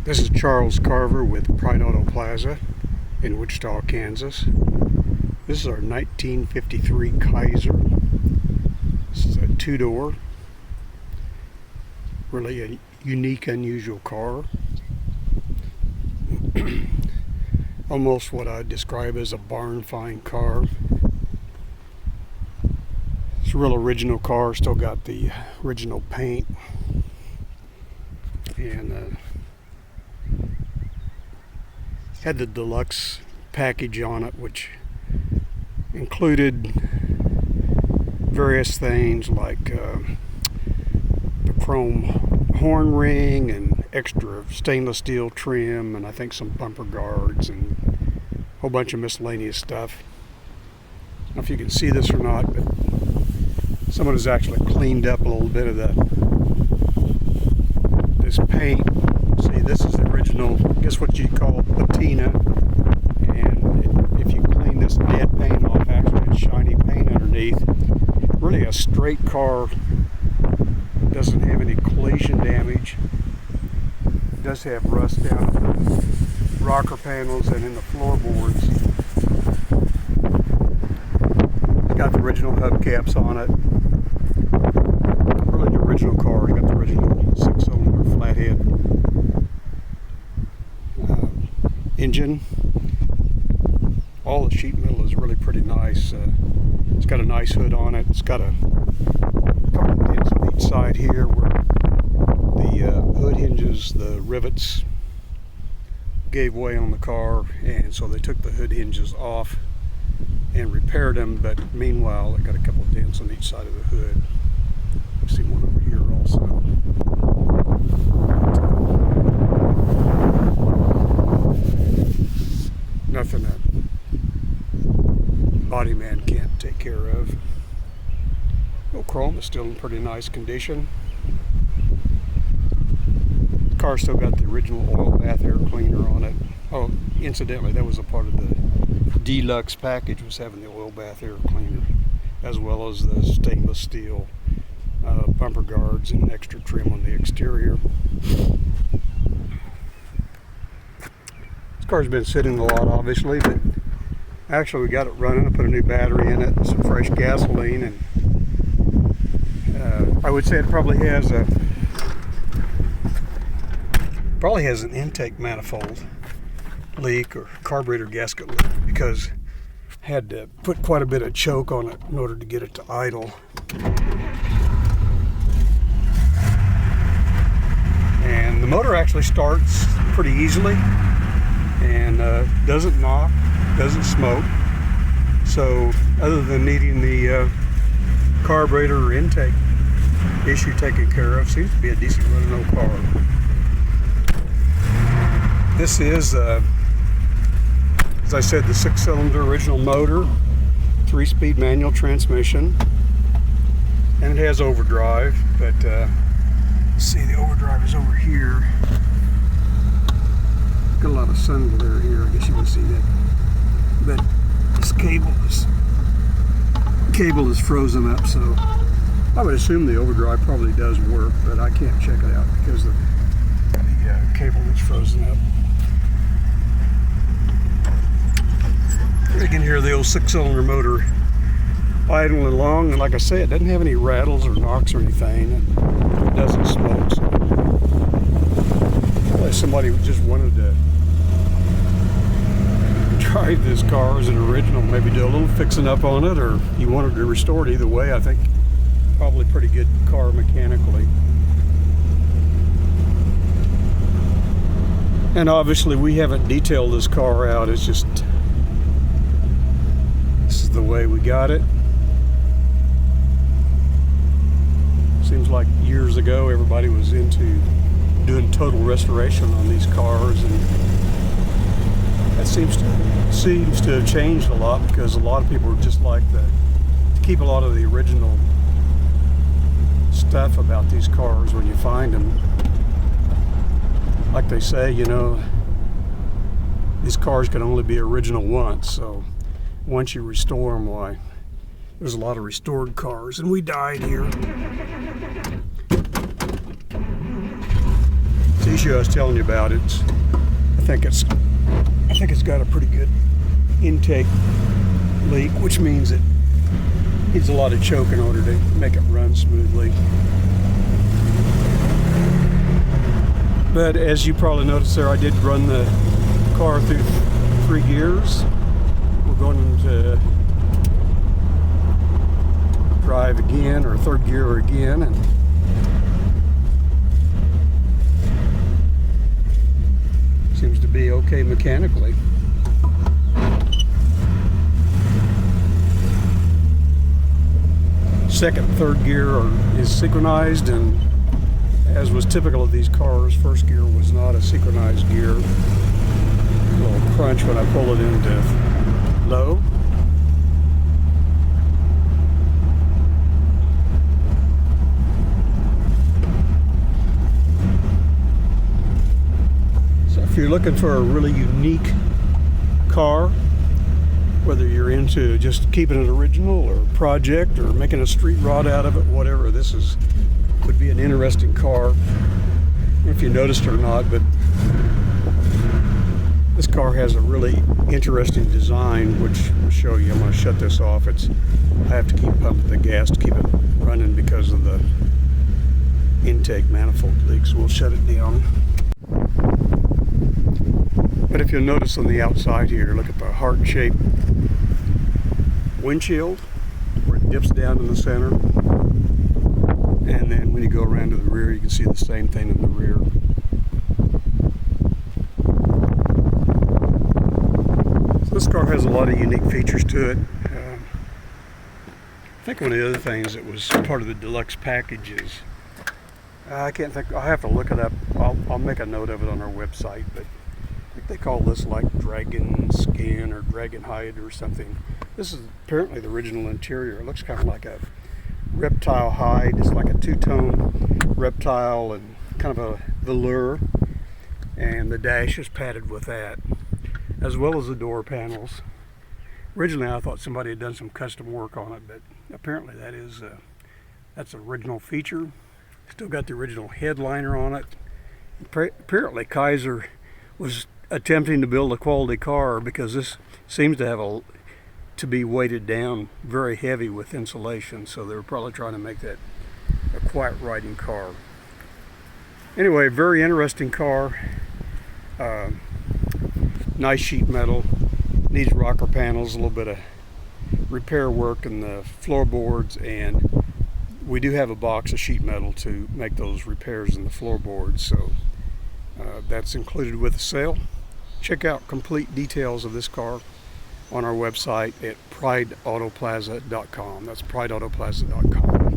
This is Charles Carver with Pride Auto Plaza in Wichita, Kansas. This is our 1953 Kaiser. This is a two-door, really a unique, unusual car. Almost what I'd describe as a barn-find car. It's a real original car, still got the original paint. And had the Deluxe package on it, which included various things like the chrome horn ring and extra stainless steel trim, and I think some bumper guards and a whole bunch of miscellaneous stuff. I don't know if you can see this or not, but someone has actually cleaned up a little bit of this paint. See, this is the original, I guess what you call patina, and if you clean this dead paint off, actually it's shiny paint underneath. Really a straight car, doesn't have any collision damage. It does have rust down the rocker panels and in the floorboards. It's got the original hubcaps on it. Really the original car. It's got the original 6-cylinder flathead engine. All the sheet metal is really pretty nice. It's got a nice hood on it. It's got a couple of dents on each side here where the hood hinges, the rivets gave way on the car, and so they took the hood hinges off and repaired them, but meanwhile it got a couple of dents on each side of the hood. You see one over here also. Nothing that body man can't take care of. Well, chrome is still in pretty nice condition. The car still got the original oil bath air cleaner on it. Oh, incidentally, that was a part of the Deluxe package, was having the oil bath air cleaner, as well as the stainless steel bumper guards and extra trim on the exterior. This car's been sitting a lot, obviously, but actually we got it running. I put a new battery in it, some fresh gasoline, and I would say it probably has an intake manifold leak or carburetor gasket leak, because I had to put quite a bit of choke on it in order to get it to idle. And the motor actually starts pretty easily and doesn't knock, doesn't smoke. So other than needing the carburetor or intake issue taken care of, seems to be a decent running old car. This is, as I said, the 6-cylinder original motor, 3-speed manual transmission, and it has overdrive, but let's see, the overdrive is over here. Got a lot of sun glare here, I guess you can see that. But this cable is frozen up, so I would assume the overdrive probably does work, but I can't check it out because the cable is frozen up. You can hear the old 6-cylinder motor idling along, and like I say, it doesn't have any rattles or knocks or anything, and it doesn't smoke. So if somebody just wanted to drive this car as an original, maybe do a little fixing up on it, or you wanted to restore it, either way, I think probably pretty good car mechanically. And obviously we haven't detailed this car out, it's just this is the way we got it. Seems like years ago everybody was into doing total restoration on these cars, and that seems to have changed a lot, because a lot of people just like to keep a lot of the original stuff about these cars when you find them. Like they say, you know, these cars can only be original once, so once you restore them, why, there's a lot of restored cars, and we died here. See, issue I was telling you about, I think it's got a pretty good intake leak, which means it needs a lot of choke in order to make it run smoothly. But as you probably noticed there, I did run the car through 3 gears. We're going to drive again, or third gear again, and seems to be okay mechanically. Second, third gear is synchronized, and as was typical of these cars, first gear was not a synchronized gear. A little crunch when I pull it into low. So if you're looking for a really unique car, whether you're into just keeping it original or project or making a street rod out of it, whatever, this would be an interesting car. I don't know if you noticed or not, but this car has a really interesting design, which I'll show you. I'm going to shut this off. I have to keep pumping the gas to keep it running because of the intake manifold leaks. We'll shut it down. But if you'll notice on the outside here, look at the heart-shaped windshield where it dips down in the center. And then when you go around to the rear, you can see the same thing in the rear. So this car has a lot of unique features to it. I think one of the other things that was part of the Deluxe package is, I can't think, I'll have to look it up. I'll make a note of it on our website, but I think they call this like dragon skin or dragon hide or something. This is apparently the original interior. It looks kind of like a reptile hide. It's like a two-tone reptile and kind of a velour, and the dash is padded with that, as well as the door panels. Originally I thought somebody had done some custom work on it, but apparently that's an original feature. Still got the original headliner on it. Apparently Kaiser was attempting to build a quality car, because this seems to be weighted down very heavy with insulation, so they were probably trying to make that a quiet riding car. Anyway, very interesting car. Nice sheet metal, needs rocker panels, a little bit of repair work in the floorboards, and we do have a box of sheet metal to make those repairs in the floorboards, so that's included with the sale. Check out complete details of this car on our website at prideautoplaza.com. That's prideautoplaza.com.